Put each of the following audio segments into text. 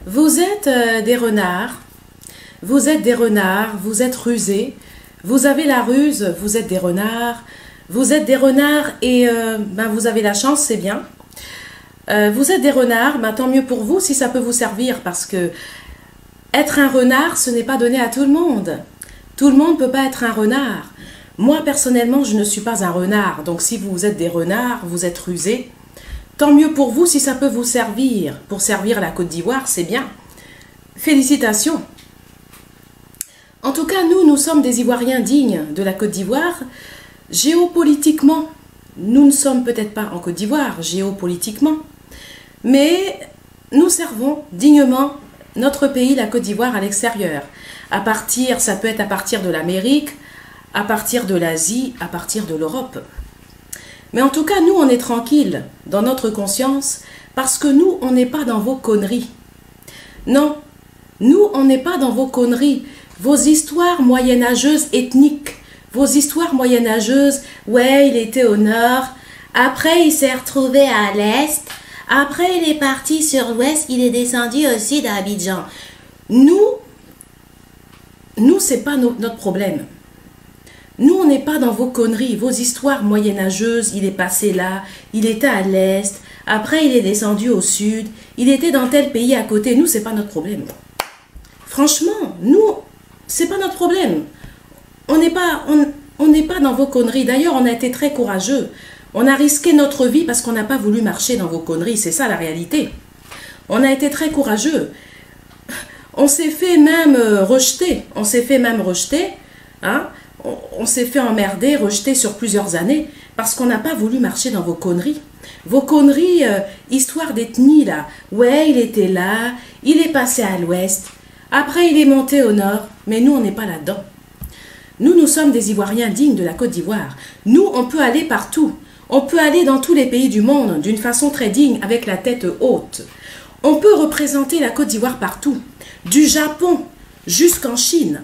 Vous êtes des renards, vous êtes des renards, vous êtes rusés, vous avez la ruse, vous êtes des renards et vous avez la chance, c'est bien. Vous êtes des renards, tant mieux pour vous si ça peut vous servir parce que être un renard, ce n'est pas donné à tout le monde. Tout le monde ne peut pas être un renard. Moi, personnellement, je ne suis pas un renard. Donc, si vous êtes des renards, vous êtes rusés. Tant mieux pour vous si ça peut vous servir. Pour servir la Côte d'Ivoire, c'est bien. Félicitations. En tout cas, nous sommes des Ivoiriens dignes de la Côte d'Ivoire. Géopolitiquement, nous ne sommes peut-être pas en Côte d'Ivoire, géopolitiquement. Mais nous servons dignement notre pays, la Côte d'Ivoire, à l'extérieur. Ça peut être à partir de l'Amérique, à partir de l'Asie, à partir de l'Europe. Mais en tout cas, nous, on est tranquille dans notre conscience parce que nous, on n'est pas dans vos conneries. Non, nous, on n'est pas dans vos conneries. Vos histoires moyenâgeuses ethniques, vos histoires moyenâgeuses, ouais, il était au nord, après il s'est retrouvé à l'est, après il est parti sur l'ouest, il est descendu au sud à Abidjan. Nous, c'est pas notre problème. Nous, on n'est pas dans vos conneries, vos histoires moyenâgeuses, il est passé là, il était à l'est, après il est descendu au sud, il était dans tel pays à côté. Nous, c'est pas notre problème. Franchement, nous, c'est pas notre problème. On n'est pas dans vos conneries. D'ailleurs, on a été très courageux. On a risqué notre vie parce qu'on n'a pas voulu marcher dans vos conneries. C'est ça la réalité. On a été très courageux. On s'est fait même rejeter. On s'est fait même rejeter. Hein? On s'est fait emmerder, rejeter sur plusieurs années parce qu'on n'a pas voulu marcher dans vos conneries. Vos conneries, histoire d'ethnie là. Ouais, il était là, il est passé à l'ouest. Après, il est monté au nord. Mais nous, on n'est pas là-dedans. Nous sommes des Ivoiriens dignes de la Côte d'Ivoire. Nous, on peut aller partout. On peut aller dans tous les pays du monde d'une façon très digne, avec la tête haute. On peut représenter la Côte d'Ivoire partout, du Japon jusqu'en Chine,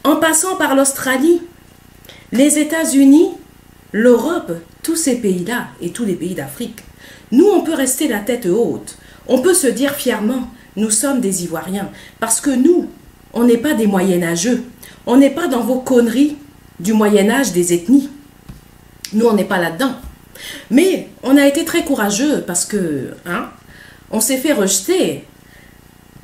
en passant par l'Australie, les États-Unis, l'Europe, tous ces pays-là et tous les pays d'Afrique. Nous, on peut rester la tête haute. On peut se dire fièrement, nous sommes des Ivoiriens, parce que nous, on n'est pas des moyenâgeux. On n'est pas dans vos conneries du Moyen-Âge des ethnies. Nous, on n'est pas là-dedans. Mais on a été très courageux parce que, on s'est fait rejeter.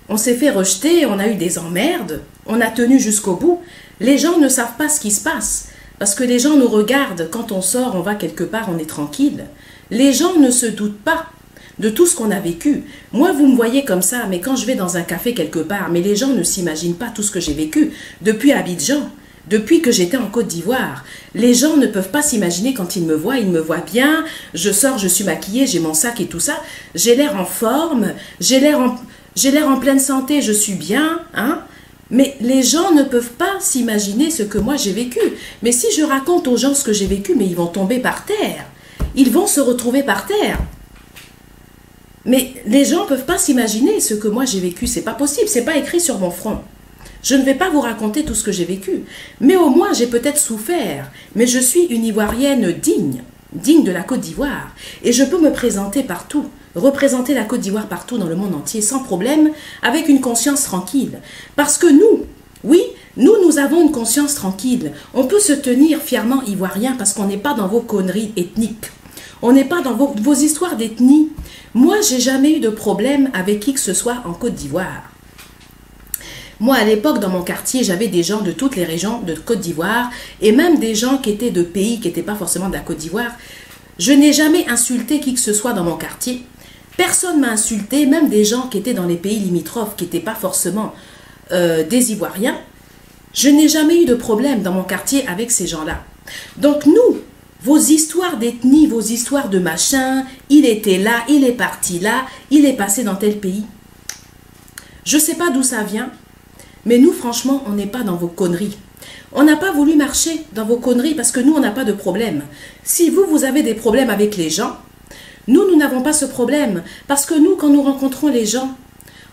On s'est fait rejeter, on a eu des emmerdes, on a tenu jusqu'au bout. Les gens ne savent pas ce qui se passe parce que les gens nous regardent. Quand on sort, on va quelque part, on est tranquille. Les gens ne se doutent pas de tout ce qu'on a vécu. Moi, vous me voyez comme ça, mais quand je vais dans un café quelque part, mais les gens ne s'imaginent pas tout ce que j'ai vécu depuis Abidjan, depuis que j'étais en Côte d'Ivoire. Les gens ne peuvent pas s'imaginer quand ils me voient bien, je sors, je suis maquillée, j'ai mon sac et tout ça, j'ai l'air en forme, j'ai l'air en pleine santé, je suis bien, mais les gens ne peuvent pas s'imaginer ce que moi j'ai vécu. Mais si je raconte aux gens ce que j'ai vécu, mais ils vont tomber par terre, ils vont se retrouver par terre. Mais les gens ne peuvent pas s'imaginer ce que moi j'ai vécu. C'est pas possible, c'est pas écrit sur mon front. Je ne vais pas vous raconter tout ce que j'ai vécu. Mais au moins, j'ai peut-être souffert. Mais je suis une Ivoirienne digne de la Côte d'Ivoire. Et je peux me présenter partout, représenter la Côte d'Ivoire partout dans le monde entier, sans problème, avec une conscience tranquille. Parce que nous, oui, nous avons une conscience tranquille. On peut se tenir fièrement Ivoirien parce qu'on n'est pas dans vos conneries ethniques. On n'est pas dans vos histoires d'ethnie. Moi, j'ai jamais eu de problème avec qui que ce soit en Côte d'Ivoire. Moi, à l'époque, dans mon quartier, j'avais des gens de toutes les régions de Côte d'Ivoire et même des gens qui étaient de pays qui n'étaient pas forcément de la Côte d'Ivoire. Je n'ai jamais insulté qui que ce soit dans mon quartier. Personne ne m'a insulté, même des gens qui étaient dans les pays limitrophes, qui n'étaient pas forcément des Ivoiriens. Je n'ai jamais eu de problème dans mon quartier avec ces gens-là. Donc nous, vos histoires d'ethnie, vos histoires de machin, il était là, il est parti là, il est passé dans tel pays. Je ne sais pas d'où ça vient, mais nous, franchement, on n'est pas dans vos conneries. On n'a pas voulu marcher dans vos conneries parce que nous, on n'a pas de problème. Si vous avez des problèmes avec les gens, nous n'avons pas ce problème. Parce que nous, quand nous rencontrons les gens,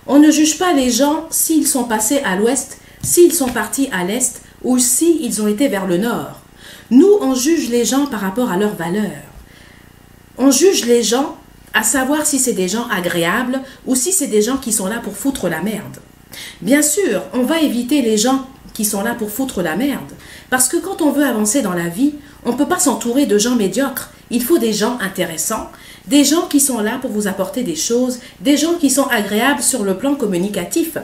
on ne juge pas les gens s'ils sont passés à l'ouest, s'ils sont partis à l'est ou s'ils ont été vers le nord. Nous, on juge les gens par rapport à leurs valeurs. On juge les gens à savoir si c'est des gens agréables ou si c'est des gens qui sont là pour foutre la merde. Bien sûr, on va éviter les gens qui sont là pour foutre la merde, parce que quand on veut avancer dans la vie, on ne peut pas s'entourer de gens médiocres. Il faut des gens intéressants, des gens qui sont là pour vous apporter des choses, des gens qui sont agréables sur le plan communicatif.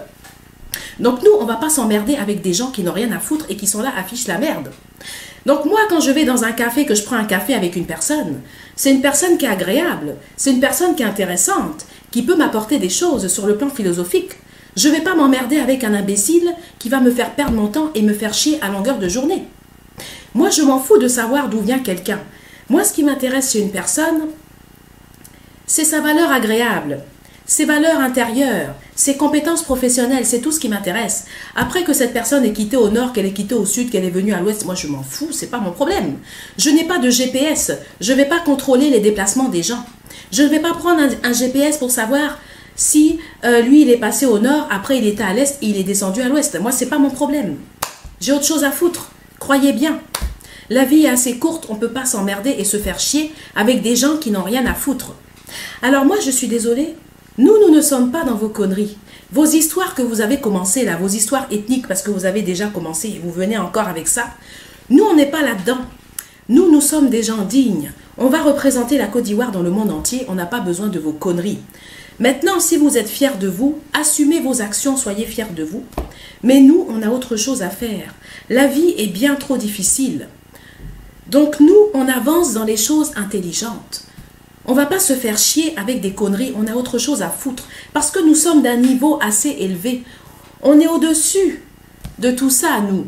Donc nous, on ne va pas s'emmerder avec des gens qui n'ont rien à foutre et qui sont là à fiche la merde. Donc moi, quand je vais dans un café, que je prends un café avec une personne, c'est une personne qui est agréable, c'est une personne qui est intéressante, qui peut m'apporter des choses sur le plan philosophique. Je ne vais pas m'emmerder avec un imbécile qui va me faire perdre mon temps et me faire chier à longueur de journée. Moi, je m'en fous de savoir d'où vient quelqu'un. Moi, ce qui m'intéresse chez une personne, c'est sa valeur agréable, ses valeurs intérieures, ses compétences professionnelles, c'est tout ce qui m'intéresse. Après que cette personne ait quitté au nord, qu'elle ait quitté au sud, qu'elle est venue à l'ouest, moi je m'en fous, c'est pas mon problème. Je n'ai pas de GPS, je ne vais pas contrôler les déplacements des gens. Je ne vais pas prendre un GPS pour savoir si lui il est passé au nord, après il était à l'est et il est descendu à l'ouest. Moi c'est pas mon problème. J'ai autre chose à foutre, croyez bien. La vie est assez courte, on ne peut pas s'emmerder et se faire chier avec des gens qui n'ont rien à foutre. Alors moi je suis désolée, nous ne sommes pas dans vos conneries. Vos histoires que vous avez commencées là, vos histoires ethniques parce que vous avez déjà commencé et vous venez encore avec ça, nous on n'est pas là-dedans. Nous sommes des gens dignes. On va représenter la Côte d'Ivoire dans le monde entier, on n'a pas besoin de vos conneries. Maintenant, si vous êtes fiers de vous, assumez vos actions, soyez fiers de vous. Mais nous, on a autre chose à faire. La vie est bien trop difficile. Donc nous, on avance dans les choses intelligentes. On ne va pas se faire chier avec des conneries, on a autre chose à foutre. Parce que nous sommes d'un niveau assez élevé. On est au-dessus de tout ça, nous.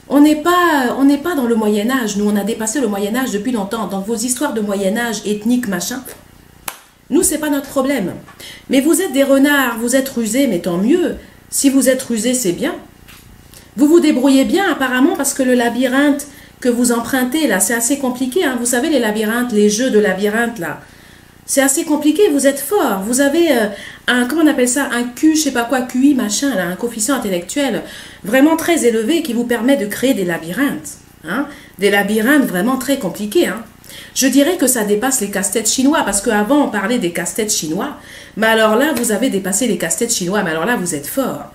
On n'est pas dans le Moyen-Âge. Nous, on a dépassé le Moyen-Âge depuis longtemps. Donc vos histoires de Moyen-Âge, ethnique, machin, nous, ce n'est pas notre problème. Mais vous êtes des renards, vous êtes rusés, mais tant mieux. Si vous êtes rusés, c'est bien. Vous vous débrouillez bien apparemment parce que le labyrinthe que vous empruntez là, c'est assez compliqué. Hein. Vous savez les labyrinthes, les jeux de labyrinthe là, c'est assez compliqué, vous êtes fort. Vous avez un, comment on appelle ça, un Q, je sais pas quoi, QI machin, là, un coefficient intellectuel vraiment très élevé qui vous permet de créer des labyrinthes. Hein. Des labyrinthes vraiment très compliqués. Hein. Je dirais que ça dépasse les casse-têtes chinois, parce qu'avant on parlait des casse-têtes chinois, mais alors là vous avez dépassé les casse-têtes chinois, mais alors là vous êtes fort.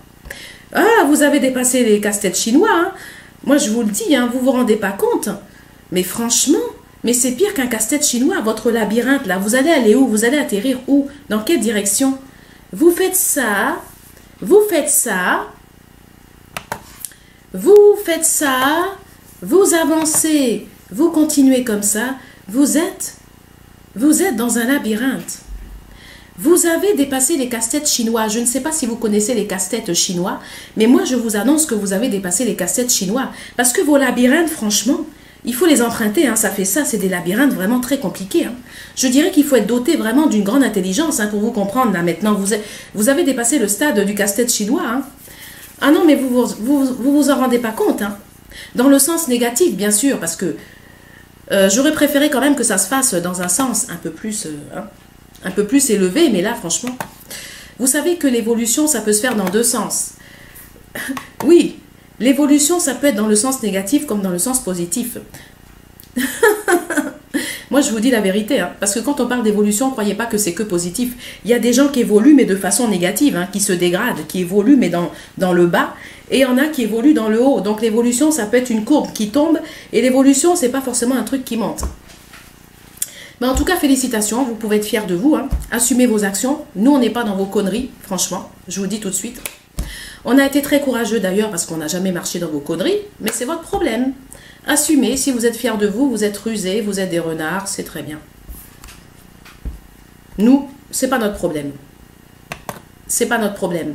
Ah, vous avez dépassé les casse-têtes chinois, hein. Moi je vous le dis, hein, vous vous rendez pas compte, mais franchement, mais c'est pire qu'un casse-tête chinois, votre labyrinthe là, vous allez aller où? Vous allez atterrir où? Dans quelle direction? Vous faites ça, vous faites ça, vous faites ça, vous avancez, vous continuez comme ça, vous êtes dans un labyrinthe. Vous avez dépassé les casse-têtes chinois. Je ne sais pas si vous connaissez les casse-têtes chinois, mais moi je vous annonce que vous avez dépassé les casse-têtes chinois. Parce que vos labyrinthes, franchement, il faut les emprunter. Hein, ça fait ça, c'est des labyrinthes vraiment très compliqués. Hein. Je dirais qu'il faut être doté vraiment d'une grande intelligence hein, pour vous comprendre. Là maintenant, vous avez dépassé le stade du casse-tête chinois. Hein. Ah non, mais vous en rendez pas compte. Hein. Dans le sens négatif, bien sûr, parce que j'aurais préféré quand même que ça se fasse dans un sens un peu plus élevé, mais là, franchement, vous savez que l'évolution, ça peut se faire dans deux sens. Oui, l'évolution, ça peut être dans le sens négatif comme dans le sens positif. Moi, je vous dis la vérité, hein, parce que quand on parle d'évolution, ne croyez pas que c'est que positif. Il y a des gens qui évoluent, mais de façon négative, hein, qui se dégradent, qui évoluent, mais dans le bas, et il y en a qui évoluent dans le haut. Donc l'évolution, ça peut être une courbe qui tombe, et l'évolution, c'est pas forcément un truc qui monte. Mais en tout cas, félicitations, vous pouvez être fiers de vous, hein. Assumez vos actions. Nous, on n'est pas dans vos conneries, franchement, je vous le dis tout de suite. On a été très courageux d'ailleurs, parce qu'on n'a jamais marché dans vos conneries, mais c'est votre problème. Assumez, si vous êtes fiers de vous, vous êtes rusés, vous êtes des renards, c'est très bien. Nous, c'est pas notre problème. C'est pas notre problème.